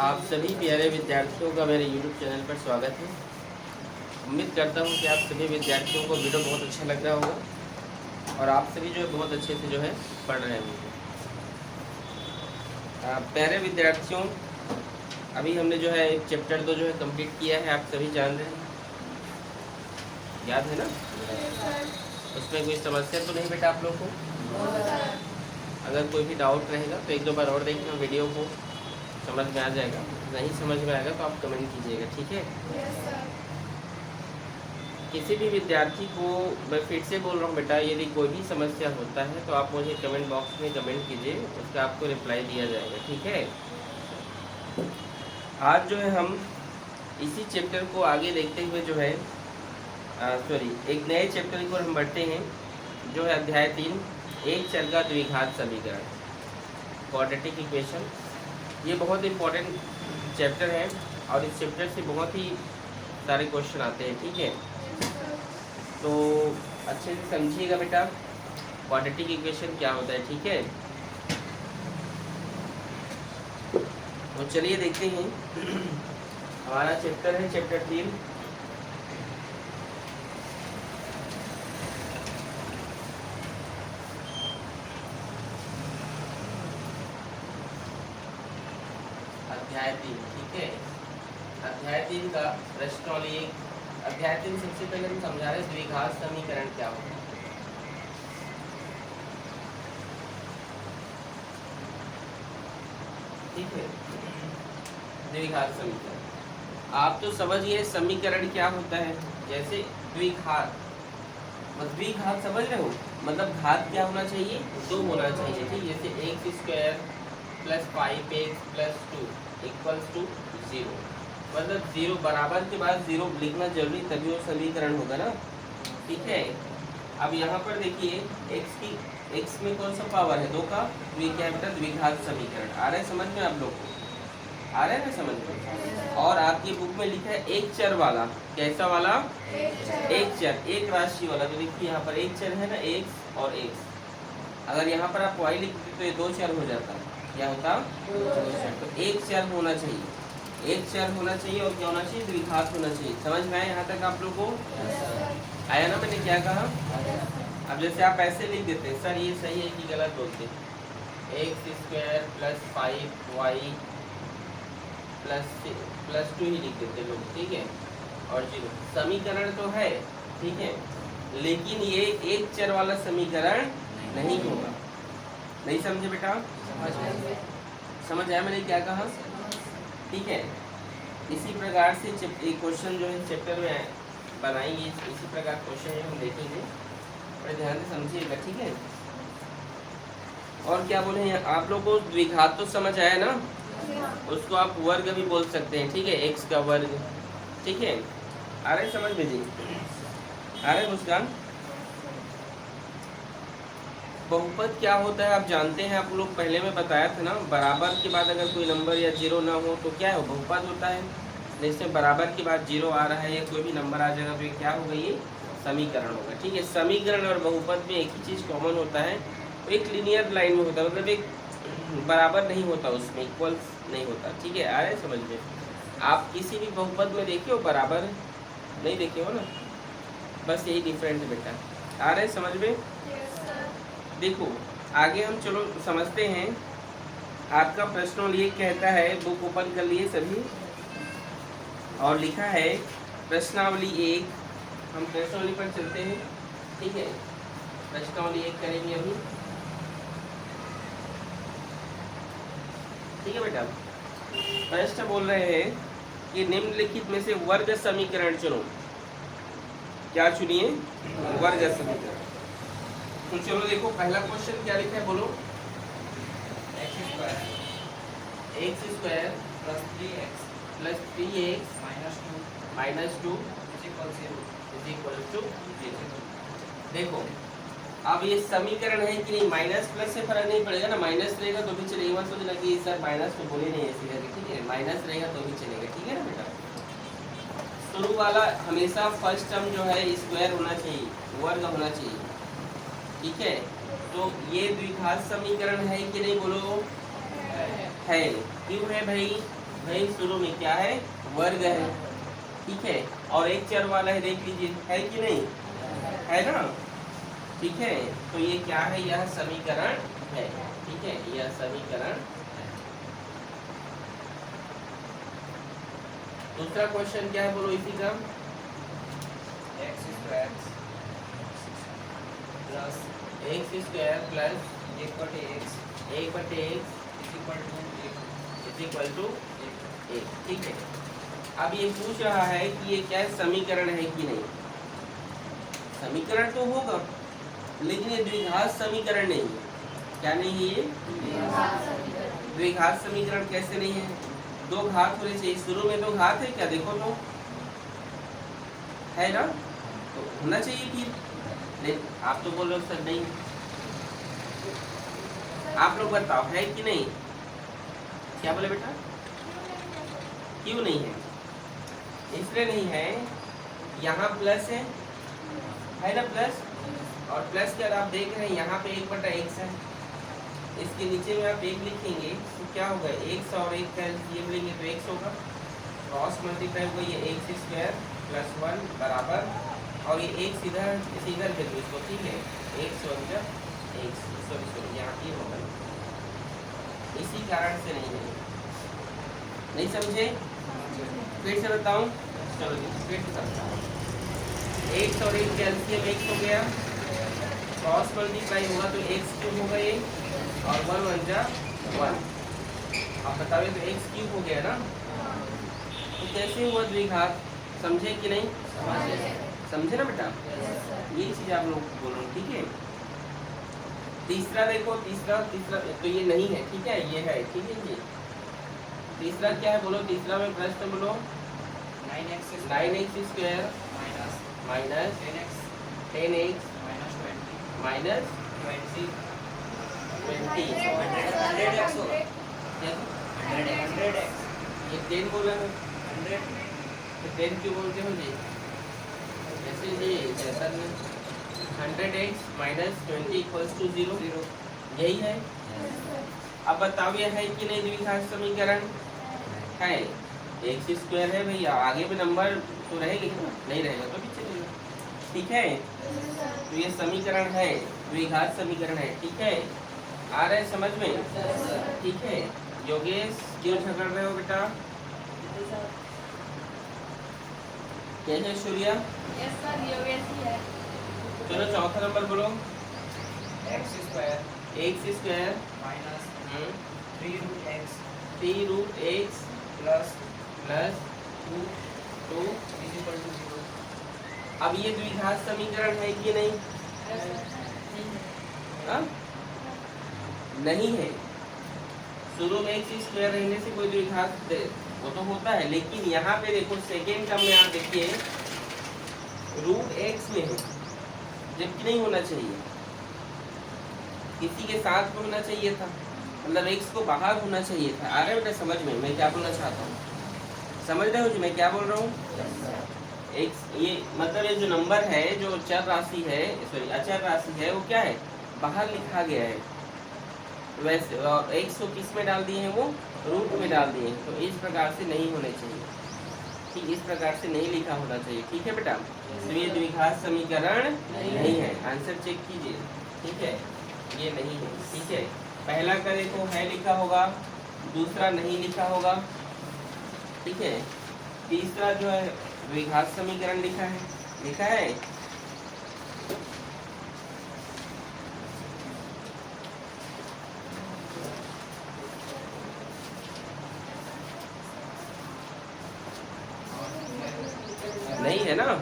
आप सभी प्यारे विद्यार्थियों का मेरे YouTube चैनल पर स्वागत है। उम्मीद करता हूँ कि आप सभी विद्यार्थियों को वीडियो बहुत अच्छा लग रहा होगा और आप सभी जो है बहुत अच्छे से जो है पढ़ रहे होंगे। प्यारे विद्यार्थियों, अभी हमने जो है एक चैप्टर 2 जो है कंप्लीट किया है, आप सभी जान रहे हैं, याद है ना? उसमें कोई समस्या तो नहीं बेटा आप लोग को? अगर कोई भी डाउट रहेगा तो एक दो बार और देखना वीडियो को, समझ में आ जाएगा। नहीं समझ में आएगा तो आप कमेंट कीजिएगा, ठीक है? किसी भी विद्यार्थी को मैं फिर से बोल रहा हूँ बेटा, यदि कोई भी समस्या होता है तो आप मुझे कमेंट बॉक्स में कमेंट कीजिए, उसका आपको रिप्लाई दिया जाएगा, ठीक है? आज जो है हम इसी चैप्टर को आगे देखते हुए जो है एक नए चैप्टर की ओर हम बढ़ते हैं, जो है अध्याय 3, एक चर का द्विघात समीकरण, क्वाड्रेटिक इक्वेशन। ये बहुत इम्पोर्टेंट चैप्टर है और इस चैप्टर से बहुत ही सारे क्वेश्चन आते हैं, ठीक है? तो अच्छे से समझिएगा बेटा, क्वाड्रेटिक इक्वेशन क्या होता है, ठीक है? तो चलिए देखते हैं। हमारा चैप्टर है चैप्टर 3, अध्याय 3, ठीक है? अध्याय 3 का प्रश्नावली 1। अध्याय 3 सबसे पहले हम समझा रहे द्विघात समीकरण क्या होता है। ठीक है, द्विघात समीकरण आप तो समझिए समीकरण क्या होता है। जैसे द्विघात, द्विघात समझ रहे हो, मतलब घात क्या होना चाहिए? 2 होना चाहिए, ठीक? जैसे x² + 5x + 2 = 0, मतलब 0 बराबर के बाद 0 लिखना जरूरी, तभी वो समीकरण होगा ना, ठीक है? अब यहाँ पर देखिए x में कौन सा पावर है? 2 का, तो ये क्या बेटा द्विघात समीकरण। आ रहा है समझ में आप लोग को? आ रहा है ना समझ में? और आपकी बुक में लिखा है एक चर वाला। कैसा वाला? एक चर, एक राशि वाला। तो देखिए यहाँ पर एक चर है ना, x और x। अगर यहाँ पर आप y लिख देते तो ये 2 चर हो जाता। क्या होता? 2 चर। तो एक चर होना चाहिए, एक चर होना चाहिए और क्या होना चाहिए? द्विघात होना चाहिए। समझ में आया यहाँ तक आप लोग को? आया ना? मैंने क्या कहा? अब जैसे आप ऐसे लिख देते हैं, सर ये सही है कि गलत बोलते? x² + 5y + 2 ही लिख देते लोग, ठीक है? और 0 समीकरण तो है, ठीक है, लेकिन ये एक चर वाला समीकरण नहीं होगा। नहीं समझे बेटा? समझ आया मैंने क्या कहा? ठीक है, इसी प्रकार से एक क्वेश्चन जो है चैप्टर में बनाएंगे, इसी प्रकार क्वेश्चन हम देखेंगे, बड़े ध्यान से समझिएगा, ठीक है? और क्या बोले आप लोग को? द्विघात तो समझ आया ना? उसको आप वर्ग भी बोल सकते हैं, ठीक है? x का वर्ग, ठीक है? आ रहे समझ में जी? आ रहे मुस्कान? बहुपद क्या होता है आप जानते हैं? आप लोग पहले में बताया था ना, बराबर के बाद अगर कोई नंबर या 0 ना हो तो क्या है? बहुपद होता है। जैसे बराबर के बाद 0 आ रहा है या कोई भी नंबर आ जाएगा तो ये क्या होगा? ये समीकरण होगा, ठीक है? समीकरण और बहुपद में एक ही चीज़ कॉमन होता है, एक लीनियर लाइन में होता है, मतलब एक बराबर नहीं होता, उसमें इक्वल नहीं होता, ठीक है? आ रहा है समझ में? आप किसी भी बहुपद में देखे हो बराबर नहीं देखे हो ना, बस यही डिफरेंट है बेटा। आ रहा है समझ में? देखो आगे हम चलो समझते हैं। आपका प्रश्नावली ये कहता है, बुक ओपन कर लिए सभी और लिखा है प्रश्नावली 1। हम प्रश्नावली पर चलते हैं, ठीक है? प्रश्नावली 1 करेंगे अभी, ठीक है बेटा? प्रश्न बोल रहे हैं कि निम्नलिखित में से वर्ग समीकरण चुनो। क्या चुनिए? वर्ग समीकरण। तो चलो देखो पहला क्वेश्चन क्या लिखा है, बोलो? x² + 3x + 3x - 2 = 0। देखो अब ये समीकरण है कि नहीं? माइनस प्लस से फर्क नहीं पड़ेगा ना, माइनस रहेगा तो भी चलेगा, मत सोचना कि सर माइनस तो बोले नहीं ऐसे करके, ठीक है? माइनस रहेगा तो भी चलेगा, ठीक है ना बेटा? शुरू वाला हमेशा फर्स्ट टर्म जो है स्क्वायर होना चाहिए, वर्ग होना चाहिए, ठीक है? तो ये द्विघात समीकरण है कि नहीं? बोलो है। क्यों है भाई? भाई शुरू में क्या है, वर्ग है, ठीक है, और एक चर वाला है, देख लीजिए है कि नहीं, है ना, ठीक है। तो ये क्या है, यह समीकरण है, ठीक है, यह समीकरण है। दूसरा क्वेश्चन क्या है, बोलो इसी का। X square plus X square plus 1/x 1/x is equal to 1, ठीक है। अब ये पूछ रहा है कि ये क्या समीकरण है कि नहीं। समीकरण तो होगा, लेकिन ये द्विघात समीकरण नहीं है। क्या नहीं है ये, द्विघात समीकरण कैसे नहीं है, दो घात होने चाहिए। शुरू में दो घात है क्या, देखो तो है ना, तो होना चाहिए फिर, लेकिन आप तो बोल रहे हो सर नहीं। आप लोग बताओ है कि नहीं, क्या बोले बेटा, क्यों नहीं है, इसलिए नहीं है, यहाँ प्लस है ना प्लस, और प्लस के बाद आप देख रहे हैं यहाँ पे 1/x है, इसके नीचे में आप 1 लिखेंगे तो क्या होगा, x और 1 का एलसीएम लेंगे तो x होगा, क्रॉस मल्टीप्लाई होगा, ये x स्क्वायर प्लस 1 बराबर, और ये x इधर भेज दो इसको, ठीक है, x और इधर x, सॉरी यहाँ ये होगा, इसी कारण से नहीं है। नहीं समझे, फिर से बताऊं, चलो फिर से समझाओ। x और 1 का एलसीएम x हो गया, क्रॉस मल्टीप्लाई होगा तो x क्यूब होगा ये, और 1 1 जा 1, आप बताओगे तो x क्यूब हो गया ना। तो कैसे हुआ द्विघात, समझे कि नहीं, समझे ना बेटा, ये चीज आप लोग बोलो, ठीक है। तीसरा देखो, तीसरा तो ये नहीं है, ठीक है, ये है, ठीक है जी। तीसरा क्या है बोलो, तीसरा में प्रश्न बोलो, 9x square minus 10x minus 20 100x होगा, क्या 100x ये 10 बोल रहे हो, 100 तो 10 क्यों बोलते हो जी, ऐसे जी जैसा नहीं, 100x माइनस 20 इक्वल्स टू 0, यही है। अब बताओ ये है कि नहीं द्विघात समीकरण, है, एक्स स्क्वायर है भैया, आगे में नंबर तो रहेगा ना, नहीं रहेगा तो भी चलेगा, ठीक है। तो ये समीकरण है, द्विघात समीकरण है, ठीक है, आ रहा है समझ में, ठीक है। योगेश क्यों झगड़ रहे हो बेटा, कैसे सूर्या, चलो चौथा नंबर बोलो, x square minus 3√x plus plus 2 is equal to 0। अब ये द्विघात समीकरण है कि नहीं, हाँ? नहीं है। शुरू में x स्क्वायर रहने से कोई द्विघात वो तो होता है, लेकिन यहाँ पे देखो सेकेंड टर्म में आप देखिए √x में है, जबकि नहीं होना चाहिए, किसी के साथ में होना चाहिए था, मतलब x को बाहर होना चाहिए था। आ रहा है बेटा समझ में मैं क्या बोलना चाहता हूँ, समझ रहे हो जी मैं क्या बोल रहा हूँ। x ये मतलब ये जो नंबर है, जो चर राशि है, सॉरी अचर राशि है, वो क्या है, बाहर लिखा गया है वैसे, और x को किस में डाल दिए हैं, वो रूट में डाल दिए हैं, तो इस प्रकार से नहीं होने चाहिए, ठीक, इस प्रकार से नहीं लिखा होना चाहिए, ठीक है बेटा। तो ये द्विघात समीकरण नहीं है, आंसर चेक कीजिए, ठीक है, ये नहीं है, ठीक है। पहला का देखो है लिखा होगा, दूसरा नहीं लिखा होगा, ठीक है, तीसरा जो है द्विघात समीकरण लिखा है, नहीं है ना,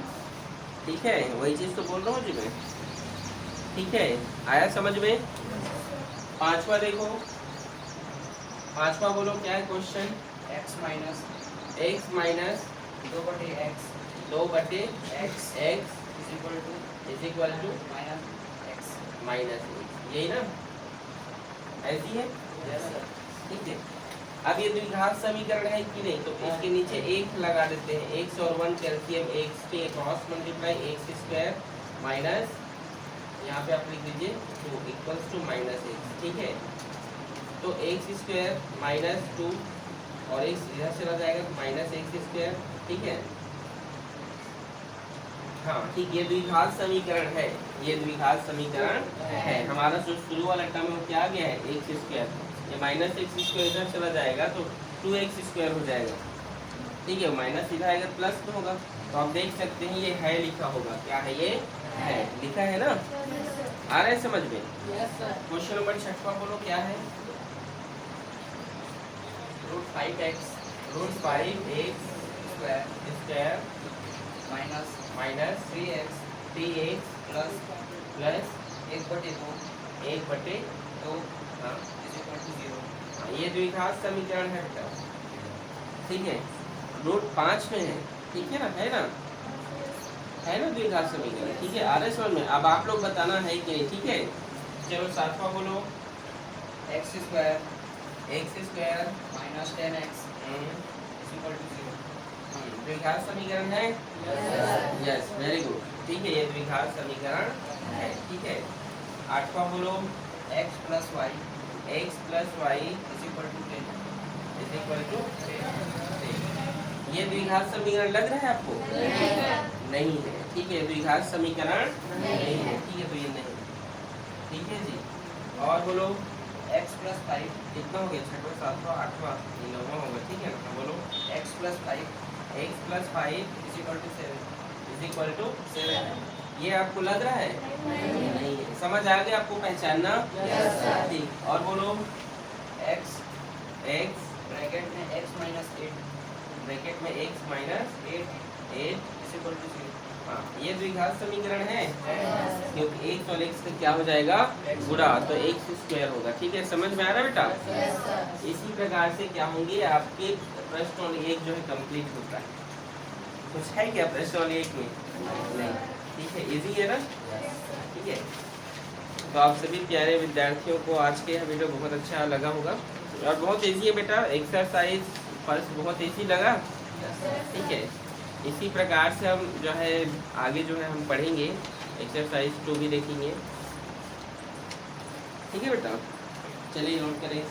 ठीक है, वही चीज तो बोल रहा हूँ जी मैं, ठीक है, आया समझ में। पांचवा देखो, पांचवा बोलो क्या है question, x minus 2/x is equal to x minus, यही ना, ऐसी है, ठीक है। अब ये द्विघात समीकरण है कि नहीं, तो इसके नीचे एक लगा देते हैं, x और 1 कैल्शियम x के cross multiply x square minus, यहाँ पे आप लिख दीजिए 2 इक्वल्स टू -x, ठीक है। तो x स्क्वायर माइनस 2 और x इधर चला जाएगा तो माइनस एक्स स्क्वायर, ठीक है। हाँ ठीक, ये द्विघात समीकरण है, ये द्विघात समीकरण है। हमारा जो शुरू वाला टर्म है वो क्या आ गया है, एक्स स्क्वायर। ये माइनस एक्स स्क्वायर इधर चला जाएगा तो 2x स्क्वायर हो जाएगा, ठीक है। माइनस इधर आएगा प्लस में होगा, तो आप देख सकते हैं ये है लिखा होगा, क्या है ये है लिखा है ना। आ रहा है समझ में? क्वेश्चन नंबर 6वां बोलो क्या है। Root 5x root 5x square minus minus 3x 3x plus plus 1/2 1/2, हाँ इज इक्वल टू 0। ये द्विघात समीकरण है बेटा, ठीक है। रूट 5 में है, ठीक है ना, है ना द्विघात समीकरण, ठीक है। आ रहा है समझ में? अब आप लोग बताना है कि नहीं, ठीक है। चलो 7वां बोलो। x square x square minus 10x is equal to 0। द्विघात समीकरण है, यस वेरी गुड, ठीक है। ये द्विघात समीकरण है, ठीक है। 8वां बोलो। x plus y x plus Y is equal to 10। Is equal to, ये द्विघात समीकरण लग रहा है आपको? नहीं है, ठीक है। द्विघात समीकरण नहीं है, ठीक है, तो ये नहीं, ठीक है जी। और बोलो। x प्लस 5 कितना हो गया, 6वां 7वां 8वां 9वां होगा, ठीक है ना। बोलो। x plus 5 x plus 5 is equal to 7। Is equal to 7, ये आपको लग रहा है? नहीं है। समझ आ गया आपको पहचानना? ठीक। और बोलो। x x ब्रैकेट में x माइनस 8 ब्रैकेट में x minus 8 8, is equal to 0। हाँ ये द्विघात समीकरण है, क्योंकि x और x का क्या हो जाएगा, गुणा, तो x स्क्वायर होगा, ठीक है। समझ में आ रहा है बेटा? इसी प्रकार से क्या होंगे आपके प्रश्न और एक जो है कंप्लीट होता है। कुछ है क्या प्रश्न और एक में? नहीं, ठीक है, इजी है ना, ठीक है। तो आप सभी प्यारे विद्यार्थियों को आज के यह वीडियो बहुत अच्छा लगा होगा, और बहुत इजी है बेटा। एक्सरसाइज फर्स्ट बहुत इजी लगा, ठीक है। इसी प्रकार से हम जो है आगे जो है हम पढ़ेंगे, एक्सरसाइज 2 भी देखेंगे, ठीक है बेटा। चलिए नोट करें।